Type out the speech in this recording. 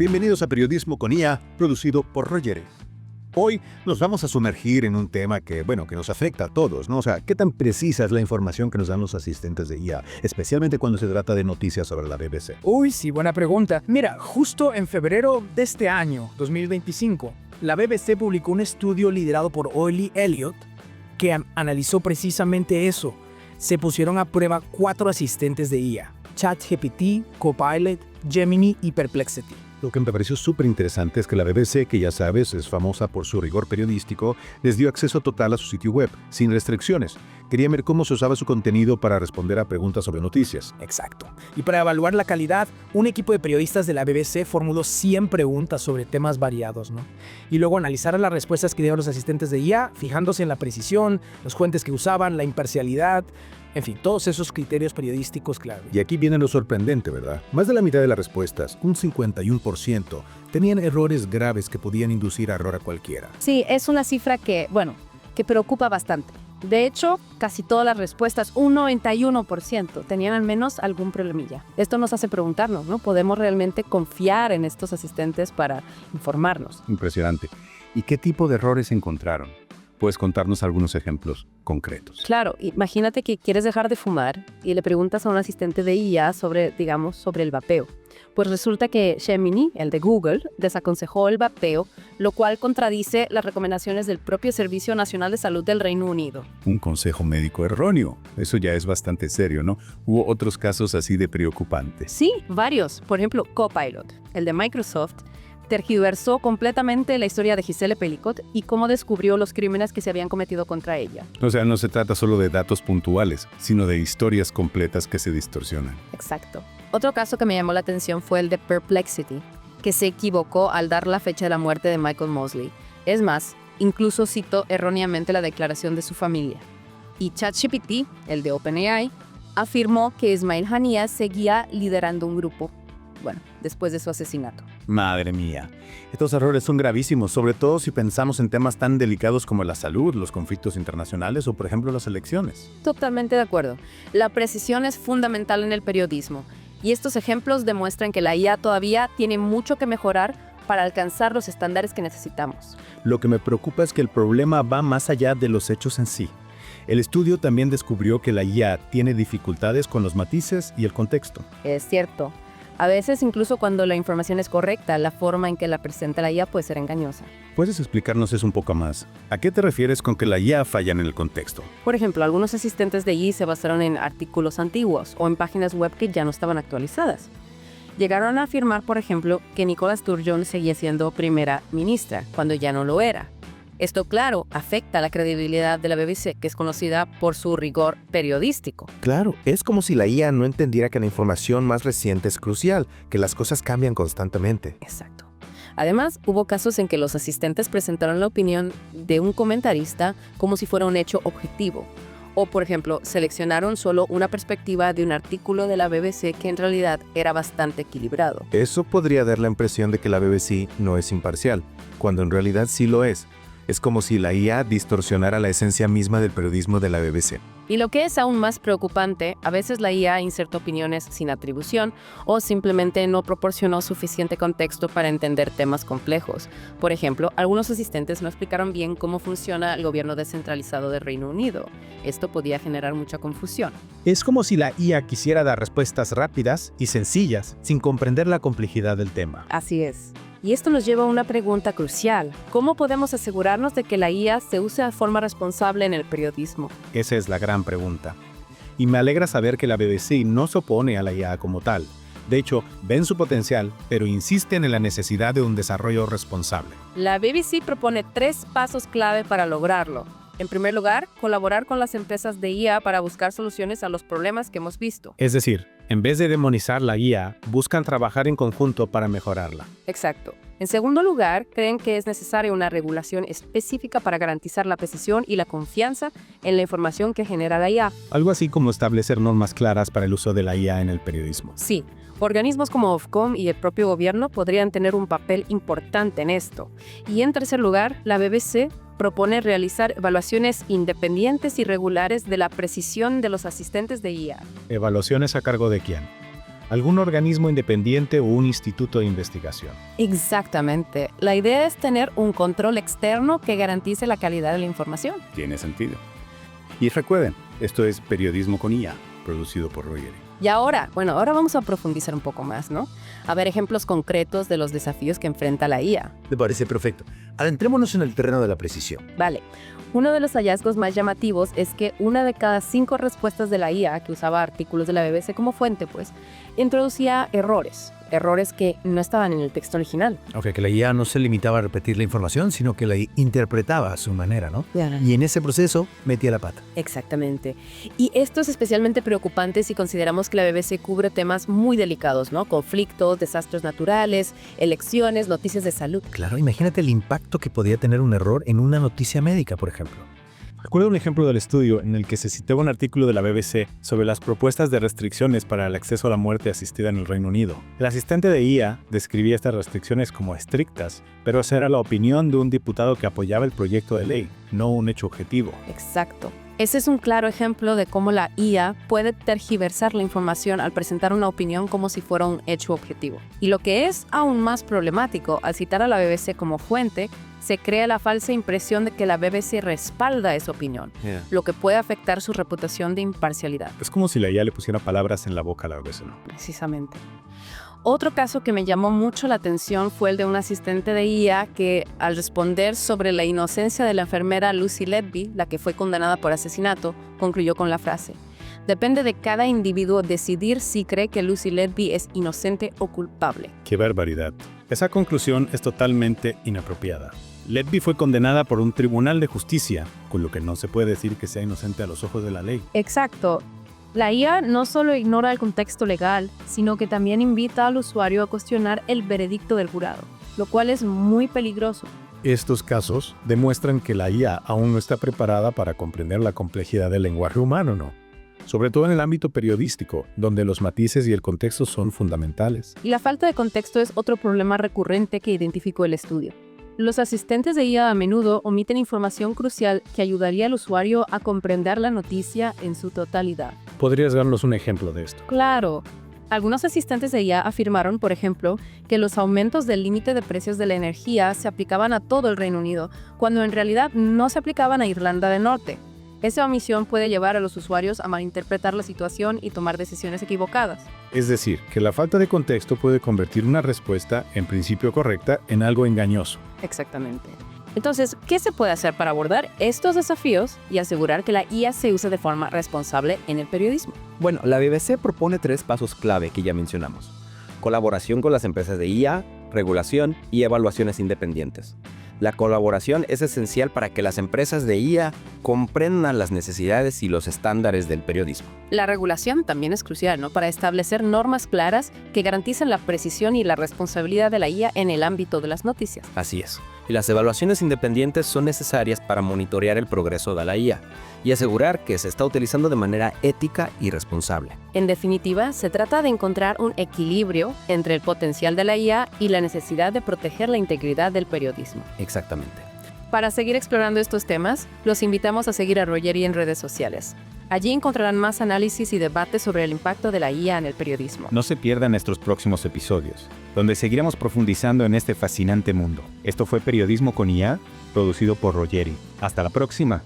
Bienvenidos a Periodismo con IA, producido por Rogeres. Hoy nos vamos a sumergir en un tema que nos afecta a todos, ¿no? O sea, ¿qué tan precisa es la información que nos dan los asistentes de IA? Especialmente cuando se trata de noticias sobre la BBC. Uy, sí, buena pregunta. Mira, justo en febrero de este año, 2025, la BBC publicó un estudio liderado por Ollie Elliott que analizó precisamente eso. Se pusieron a prueba 4 asistentes de IA: ChatGPT, Copilot, Gemini y Perplexity. Lo que me pareció súper interesante es que la BBC, que ya sabes es famosa por su rigor periodístico, les dio acceso total a su sitio web, sin restricciones. Querían ver cómo se usaba su contenido para responder a preguntas sobre noticias. Exacto. Y para evaluar la calidad, un equipo de periodistas de la BBC formuló 100 preguntas sobre temas variados, ¿no? Y luego analizaron las respuestas que dieron los asistentes de IA, fijándose en la precisión, los fuentes que usaban, la imparcialidad, en fin, todos esos criterios periodísticos clave. Y aquí viene lo sorprendente, ¿verdad? Más de la mitad de las respuestas, un 51%, tenían errores graves que podían inducir a error a cualquiera. Sí, es una cifra que preocupa bastante. De hecho, casi todas las respuestas, un 91%, tenían al menos algún problemilla. Esto nos hace preguntarnos, ¿no? ¿Podemos realmente confiar en estos asistentes para informarnos? Impresionante. ¿Y qué tipo de errores encontraron? ¿Puedes contarnos algunos ejemplos concretos? Claro, imagínate que quieres dejar de fumar y le preguntas a un asistente de IA sobre el vapeo. Pues resulta que Gemini, el de Google, desaconsejó el vapeo, lo cual contradice las recomendaciones del propio Servicio Nacional de Salud del Reino Unido. Un consejo médico erróneo. Eso ya es bastante serio, ¿no? ¿Hubo otros casos así de preocupantes? Sí, varios. Por ejemplo, Copilot, el de Microsoft, tergiversó completamente la historia de Gisele Pelicot y cómo descubrió los crímenes que se habían cometido contra ella. O sea, no se trata solo de datos puntuales, sino de historias completas que se distorsionan. Exacto. Otro caso que me llamó la atención fue el de Perplexity, que se equivocó al dar la fecha de la muerte de Michael Mosley. Es más, incluso citó erróneamente la declaración de su familia. Y ChatGPT, el de OpenAI, afirmó que Ismail Haniyeh seguía liderando un grupo, después de su asesinato. Madre mía. Estos errores son gravísimos, sobre todo si pensamos en temas tan delicados como la salud, los conflictos internacionales o, por ejemplo, las elecciones. Totalmente de acuerdo. La precisión es fundamental en el periodismo. Y estos ejemplos demuestran que la IA todavía tiene mucho que mejorar para alcanzar los estándares que necesitamos. Lo que me preocupa es que el problema va más allá de los hechos en sí. El estudio también descubrió que la IA tiene dificultades con los matices y el contexto. Es cierto. A veces, incluso cuando la información es correcta, la forma en que la presenta la IA puede ser engañosa. ¿Puedes explicarnos eso un poco más? ¿A qué te refieres con que la IA falla en el contexto? Por ejemplo, algunos asistentes de IA se basaron en artículos antiguos o en páginas web que ya no estaban actualizadas. Llegaron a afirmar, por ejemplo, que Nicola Sturgeon seguía siendo primera ministra, cuando ya no lo era. Esto, claro, afecta a la credibilidad de la BBC, que es conocida por su rigor periodístico. Claro, es como si la IA no entendiera que la información más reciente es crucial, que las cosas cambian constantemente. Exacto. Además, hubo casos en que los asistentes presentaron la opinión de un comentarista como si fuera un hecho objetivo. O, por ejemplo, seleccionaron solo una perspectiva de un artículo de la BBC que en realidad era bastante equilibrado. Eso podría dar la impresión de que la BBC no es imparcial, cuando en realidad sí lo es. Es como si la IA distorsionara la esencia misma del periodismo de la BBC. Y lo que es aún más preocupante, a veces la IA inserta opiniones sin atribución o simplemente no proporcionó suficiente contexto para entender temas complejos. Por ejemplo, algunos asistentes no explicaron bien cómo funciona el gobierno descentralizado del Reino Unido. Esto podía generar mucha confusión. Es como si la IA quisiera dar respuestas rápidas y sencillas, sin comprender la complejidad del tema. Así es. Y esto nos lleva a una pregunta crucial. ¿Cómo podemos asegurarnos de que la IA se use de forma responsable en el periodismo? Esa es la gran pregunta. Y me alegra saber que la BBC no se opone a la IA como tal. De hecho, ven su potencial, pero insisten en la necesidad de un desarrollo responsable. La BBC propone 3 pasos clave para lograrlo. En primer lugar, colaborar con las empresas de IA para buscar soluciones a los problemas que hemos visto. Es decir, en vez de demonizar la IA, buscan trabajar en conjunto para mejorarla. Exacto. En segundo lugar, creen que es necesaria una regulación específica para garantizar la precisión y la confianza en la información que genera la IA. Algo así como establecer normas claras para el uso de la IA en el periodismo. Sí, organismos como Ofcom y el propio gobierno podrían tener un papel importante en esto. Y en tercer lugar, la BBC propone realizar evaluaciones independientes y regulares de la precisión de los asistentes de IA. ¿Evaluaciones a cargo de quién? algún organismo independiente o un instituto de investigación. Exactamente. La idea es tener un control externo que garantice la calidad de la información. Tiene sentido. Y recuerden, esto es Periodismo con IA, producido por Rogeri. Y ahora vamos a profundizar un poco más, ¿no? A ver ejemplos concretos de los desafíos que enfrenta la IA. Me parece perfecto. Adentrémonos en el terreno de la precisión. Vale. Uno de los hallazgos más llamativos es que una de cada 5 respuestas de la IA, que usaba artículos de la BBC como fuente, introducía errores que no estaban en el texto original. O sea, que la IA no se limitaba a repetir la información, sino que la interpretaba a su manera, ¿no? Y en ese proceso metía la pata. Exactamente. Y esto es especialmente preocupante si consideramos que la BBC cubre temas muy delicados, ¿no? Conflictos, desastres naturales, elecciones, noticias de salud. Claro, imagínate el impacto que podía tener un error en una noticia médica, por ejemplo. Recuerdo un ejemplo del estudio en el que se citaba un artículo de la BBC sobre las propuestas de restricciones para el acceso a la muerte asistida en el Reino Unido. El asistente de IA describía estas restricciones como estrictas, pero esa era la opinión de un diputado que apoyaba el proyecto de ley, no un hecho objetivo. Exacto. Ese es un claro ejemplo de cómo la IA puede tergiversar la información al presentar una opinión como si fuera un hecho objetivo. Y lo que es aún más problemático, al citar a la BBC como fuente, se crea la falsa impresión de que la BBC respalda esa opinión, lo que puede afectar su reputación de imparcialidad. Es como si la IA le pusiera palabras en la boca a la BBC, ¿no? Precisamente. Otro caso que me llamó mucho la atención fue el de un asistente de IA que, al responder sobre la inocencia de la enfermera Lucy Letby, la que fue condenada por asesinato, concluyó con la frase: depende de cada individuo decidir si cree que Lucy Letby es inocente o culpable. ¡Qué barbaridad! Esa conclusión es totalmente inapropiada. Letby fue condenada por un tribunal de justicia, con lo que no se puede decir que sea inocente a los ojos de la ley. Exacto. La IA no solo ignora el contexto legal, sino que también invita al usuario a cuestionar el veredicto del jurado, lo cual es muy peligroso. Estos casos demuestran que la IA aún no está preparada para comprender la complejidad del lenguaje humano, ¿no? Sobre todo en el ámbito periodístico, donde los matices y el contexto son fundamentales. Y la falta de contexto es otro problema recurrente que identificó el estudio. Los asistentes de IA a menudo omiten información crucial que ayudaría al usuario a comprender la noticia en su totalidad. ¿Podrías darnos un ejemplo de esto? Claro. Algunos asistentes de IA afirmaron, por ejemplo, que los aumentos del límite de precios de la energía se aplicaban a todo el Reino Unido, cuando en realidad no se aplicaban a Irlanda del Norte. Esa omisión puede llevar a los usuarios a malinterpretar la situación y tomar decisiones equivocadas. Es decir, que la falta de contexto puede convertir una respuesta, en principio correcta, en algo engañoso. Exactamente. Entonces, ¿qué se puede hacer para abordar estos desafíos y asegurar que la IA se use de forma responsable en el periodismo? Bueno, la BBC propone 3 pasos clave que ya mencionamos: colaboración con las empresas de IA, regulación y evaluaciones independientes. La colaboración es esencial para que las empresas de IA comprendan las necesidades y los estándares del periodismo. La regulación también es crucial, ¿no? Para establecer normas claras que garanticen la precisión y la responsabilidad de la IA en el ámbito de las noticias. Así es. Y las evaluaciones independientes son necesarias para monitorear el progreso de la IA y asegurar que se está utilizando de manera ética y responsable. En definitiva, se trata de encontrar un equilibrio entre el potencial de la IA y la necesidad de proteger la integridad del periodismo. Exactamente. Para seguir explorando estos temas, los invitamos a seguir a Rogeri en redes sociales. Allí encontrarán más análisis y debates sobre el impacto de la IA en el periodismo. No se pierdan nuestros próximos episodios, donde seguiremos profundizando en este fascinante mundo. Esto fue Periodismo con IA, producido por Rogeri. Hasta la próxima.